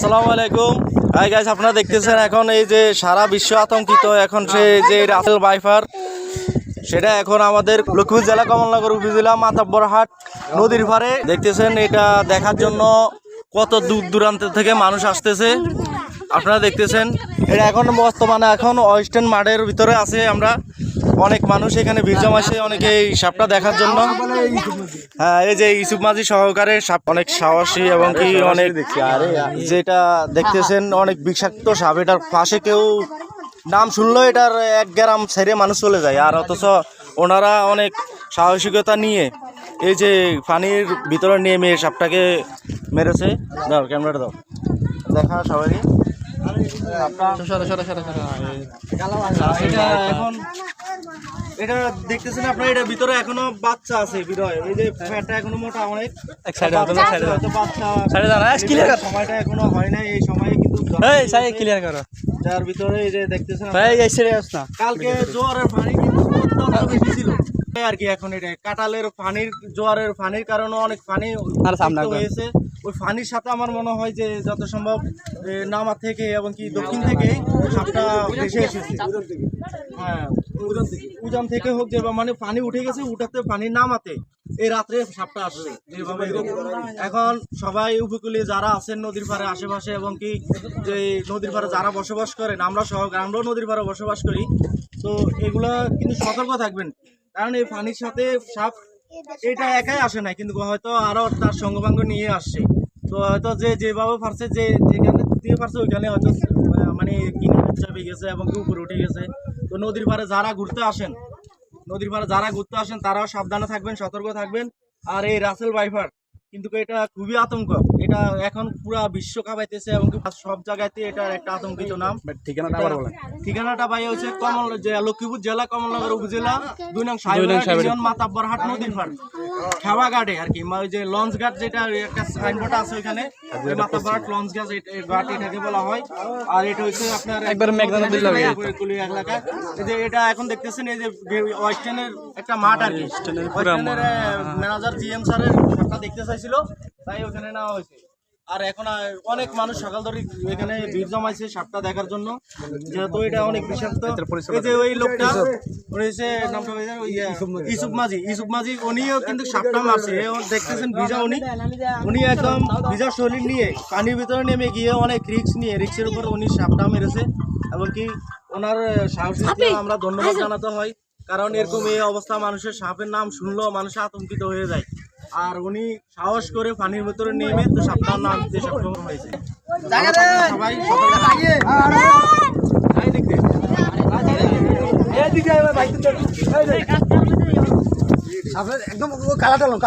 আসসালামু আলাইকুম। Hi guys, আপনারা দেখতেছেন এখন এই যে সারা বিশ্ব আতঙ্কিত এখন সে যে রাসেল ভাইপার, সেটা এখন আমাদের লক্ষ্মীপুর জেলা কমলনগর উপজেলা মাতাব্বরহাট নদীর পাড়ে দেখতেছেন। এটা দেখার জন্য কত দূর দূরান্ত থেকে মানুষ আসতেছে, আপনারা দেখতেছেন। এটা এখন বর্তমানে এখন ওয়েস্টার্ন মাঠের ভিতরে আছে। আমরা অনেক মানুষ এখানে ভিড় জমাইছে অনেকে এই সাপটা দেখার জন্য। হ্যাঁ, এই যে ইউসুফ মাঝি সহকারে সাপ অনেক সাহসী এবং কি অনেক যেটা দেখতেছেন অনেক বিষাক্ত সাপ। এটার পাশে কেউ নাম শুনলো এটার 1 গ্রাম ছেড়ে মানুষ চলে যায়, আর অথচ ওনারা অনেক সাহসিকতা নিয়ে এই যে পানির ভিতরে নেমে সাপটাকে মেরেছে। দাও ক্যামেরাটা দাও, দেখা সবাই। এখন এটা দেখতেছেন আপনারা, এটার ভিতরে এখনো বাচ্চা আছে। এই যে ফ্যাটটা এখনো মোটা অনেক, সময়টা এখনো হয় না। এই সময়ে কিন্তু যার ভিতরে এই যে দেখতেছেন কালকে জোয়ারের পানি কিন্তু বেশি ছিল আর কি। এখন এটা কাটালের পানির জোয়ারের পানির কারণে অনেক পানি হয়েছে। ওই পানির সাথে আমার মনে হয় যে যত সম্ভব নামা থেকে এবং কি দক্ষিণ থেকে সাপটা ভেসে এসেছে। হ্যাঁ, উজান থেকে হোক যে মানে পানি উঠে গেছে, উঠাতে পানি নামাতে এই রাত্রে সাপটা আসছে যেভাবে। এখন সবাই উপকূলে যারা আছেন নদীর পাড়ে আশেপাশে এবং কি যে নদীর পাড়ে যারা বসবাস করেন, আমরাও নদীর পাড়ে বসবাস করি, তো এগুলা কিন্তু সতর্ক থাকবেন। কারণ এই পানির সাথে সাপ এটা একাই আসে না, কিন্তু হয়তো আরো তার সঙ্গবাঙ্গ নিয়ে আসছে। তো হয়তো যেভাবে পারছে, যেখানে দিয়ে পারছে ওইখানে হয়তো মানে কিনে চাপে গেছে এবং উপরে উঠে গেছে। তো নদীর পাড়ে যারা ঘুরতে আসেন তারাও সাবধানে থাকবেন, সতর্ক থাকবেন। আর এই রাসেল ভাইপার কিন্তু এটা খুবই আতঙ্ক। এটা এখন পুরা বিশ্ব কাঁপাইতেছে এবং সব জায়গাতে এটার একটা আতঙ্কিত নাম। ঠিকানাটা ভাই হচ্ছে লক্ষ্মীপুর জেলা কমলনগর উপজেলা 2 নং মাতাব্বরহাট নদীর পাড় খেওয়া ঘাটে আর কি। যে লঞ্চ ঘাট, যেটা একটা সাইনবোর্ড আছে ওইখানে মাতাব্বরহাট লঞ্চ ঘাট এটাকে বলা হয়। আর এটা হচ্ছে আপনার এলাকা। যে এটা এখন দেখতেছেন এই যে ওয়েস্টার্নের একটা মাঠ আর কি। ম্যানেজার জিএম স্যারের সাপটা দেখতে চাইছিল, তাই ওখানে নেওয়া হয়েছে। আর এখন অনেক মানুষ সকাল ধরে এখানে ভিড় জমাইছে সাপটা দেখার জন্য, যেহেতু এটা অনেক বিষাক্ত। এই যে ওই লোকটা রয়েছে, নামটা ইউসুফ মাঝি, উনিও কিন্তু সাপটা মারছে। দেখতেছেন ভিজা, উনি একদম ভিজা শরীর নিয়ে পানির ভিতরে নেমে গিয়ে অনেক রিক্সের উপর উনি সাপটা মেরেছে। এমনকি ওনার সাহসিকতা আমরা ধন্যবাদ জানাতে হয়, কারণ এরকম এই অবস্থা মানুষের সাপের নাম শুনলেও মানুষ আতঙ্কিত হয়ে যায়। আর উনি সাহস করে পানির ভিতরে নেমে তো সাপটার নাম দিতে সক্ষম হয়েছে। সবাই একদম কালা টালন